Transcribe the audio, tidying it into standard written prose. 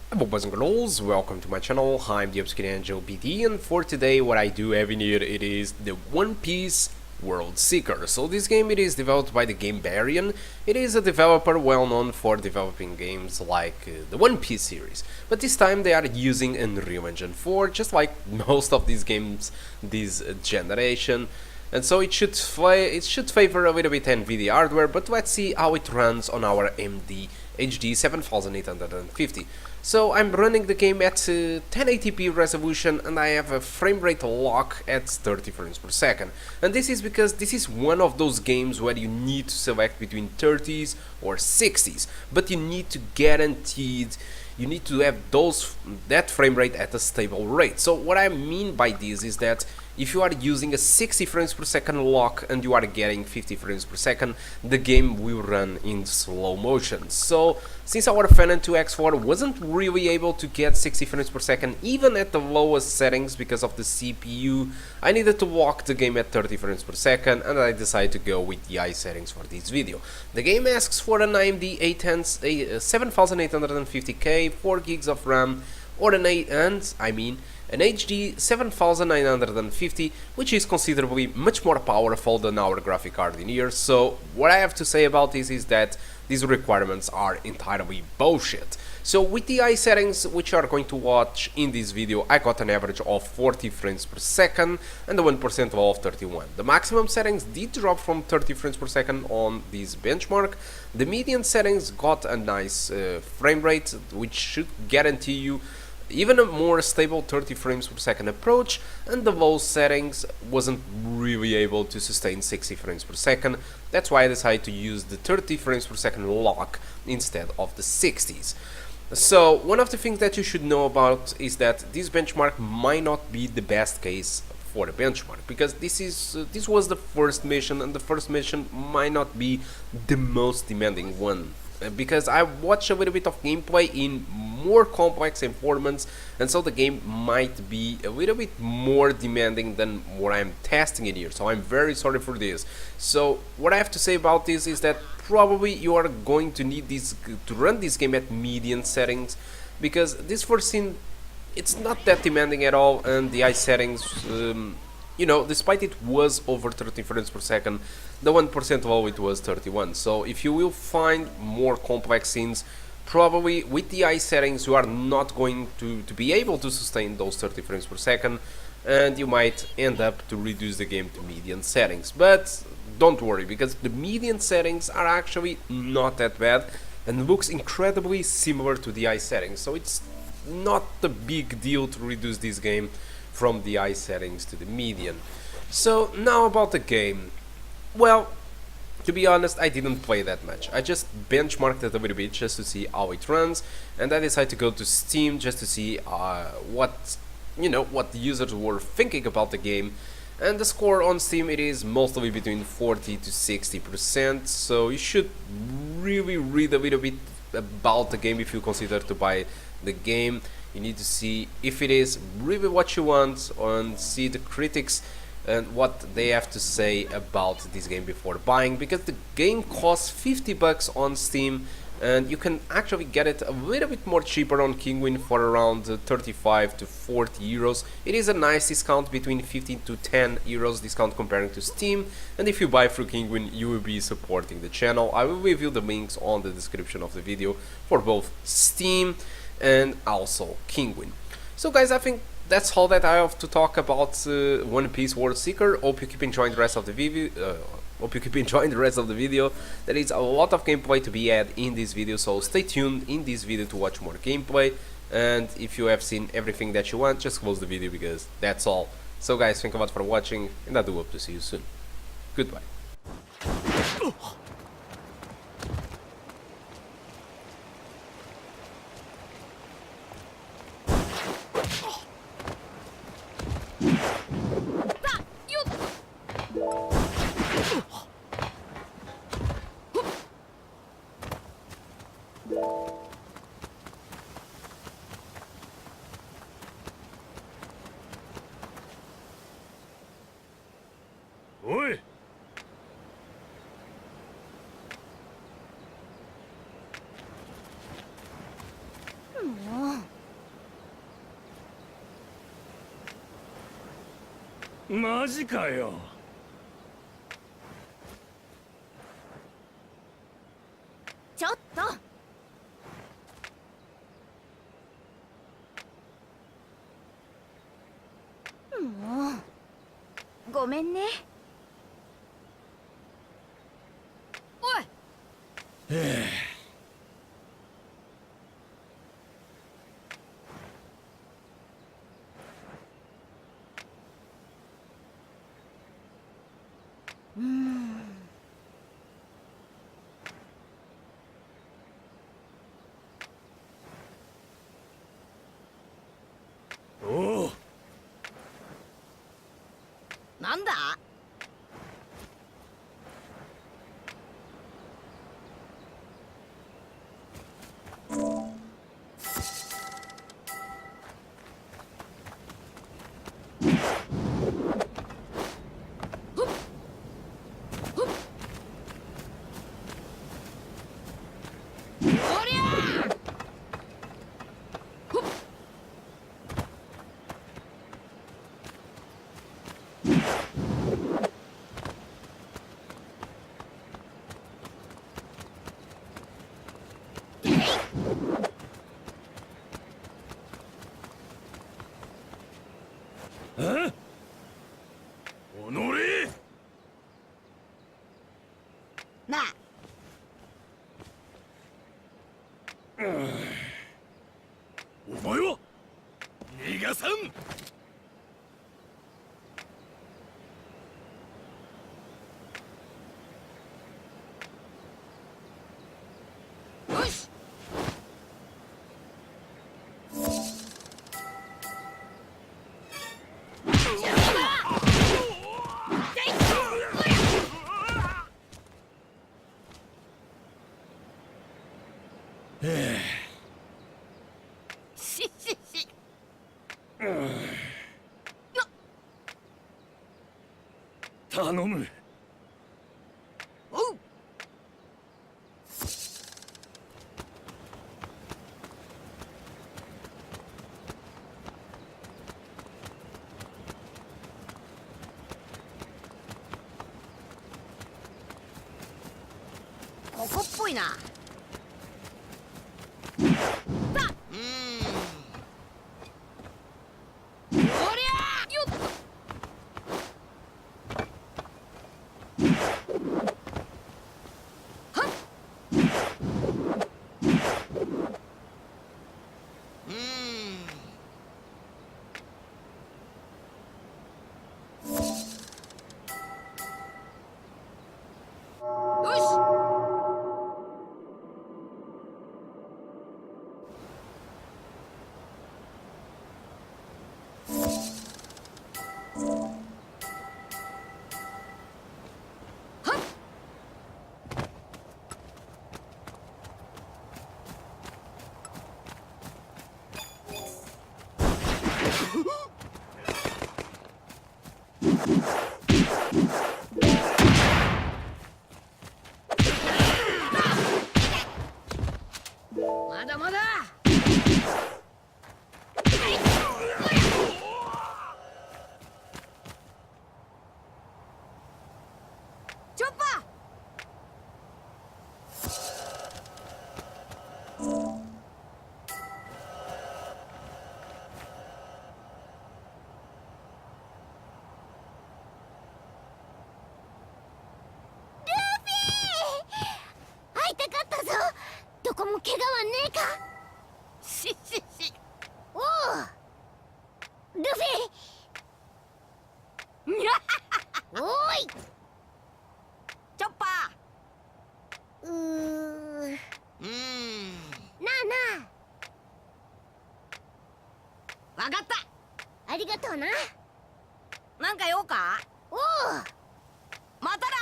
Hello boys and girls, welcome to my channel. I'm the Obscure Angel BD, and for today what I do every year it is the One Piece World Seeker. So this game it is developed by the game Radeon. It is a developer well known for developing games like the One Piece series, but this time they are using Unreal Engine 4, just like most of these games this generation. And so it should favor a little bit NVIDIA hardware, but let's see how it runs on our AMD HD 7850. So I'm running the game at 1080p resolution and I have a frame rate lock at 30 frames per second. And this is because this is one of those games where you need to select between 30s or 60s, but you need to have that frame rate at a stable rate. So what I mean by this is that if you are using a 60 frames per second lock and you are getting 50 frames per second, the game will run in slow motion. So since our Phenom II X4 wasn't really able to get 60 frames per second even at the lowest settings because of the CPU, I needed to lock the game at 30 frames per second, and I decided to go with the high settings for this video. The game asks for an AMD 7850K, 4 gigs of RAM, or an HD 7950, which is considerably much more powerful than our graphic card in here. So what I have to say about this is that these requirements are entirely bullshit. So with the high settings which you are going to watch in this video, I got an average of 40 frames per second and a 1% of 31. The maximum settings did drop from 30 frames per second on this benchmark. The median settings got a nice frame rate, which should guarantee you even a more stable 30 frames per second approach, and the low settings wasn't really able to sustain 60 frames per second. That's why I decided to use the 30 frames per second lock instead of the 60s. So one of the things that you should know about is that this benchmark might not be the best case for the benchmark, because this was the first mission, and the first mission might not be the most demanding one. Because I watched a little bit of gameplay in more complex environments, and so the game might be a little bit more demanding than what I'm testing it here, so I'm very sorry for this. So what I have to say about this is that probably you are going to need this to run this game at median settings, because this first scene it's not that demanding at all, and the high settings you know, despite it was over 30 frames per second, the 1% of it was 31. So if you will find more complex scenes, probably with the high settings you are not going to be able to sustain those 30 frames per second, and you might end up to reduce the game to median settings. But don't worry, because the median settings are actually not that bad and looks incredibly similar to the high settings. So it's not a big deal to reduce this game from the high settings to the median. So now about the game. Well, to be honest, I didn't play that much. I just benchmarked it a little bit just to see how it runs, and I decided to go to Steam just to see what the users were thinking about the game. And the score on Steam it is mostly between 40 to 60%. So you should really read a little bit about the game if you consider to buy the game. You need to see if it is really what you want, and see the critics and what they have to say about this game before buying, because the game costs 50 bucks on Steam, and you can actually get it a little bit more cheaper on Kinguin for around 35 to 40 euros. It is a nice discount, between 15 to 10 euros discount comparing to Steam, and if you buy through Kinguin you will be supporting the channel. I will review the links on the description of the video for both Steam and also Kinguin. So guys, I think that's all that I have to talk about One Piece World Seeker. Hope you keep enjoying the rest of the video. There is a lot of gameplay to be had in this video, so stay tuned in this video to watch more gameplay. And if you have seen everything that you want, just close the video, because that's all. So guys, thank you a lot for watching, and I do hope to see you soon. Goodbye. マジかよ。ちょっと。もうごめんね。おい。おお。なんだ。おのれ。なあ。お前は逃がさん。よし。頼む。おう。ここっぽいな。おりゃーよっと。よし。まだまだ。チョッパー。会いたかったぞ。どこも怪我はねえか。しおうルフィ。おーいチョッパー。なあなあ。わかった。ありがとうな。なんか用か。おうまたな。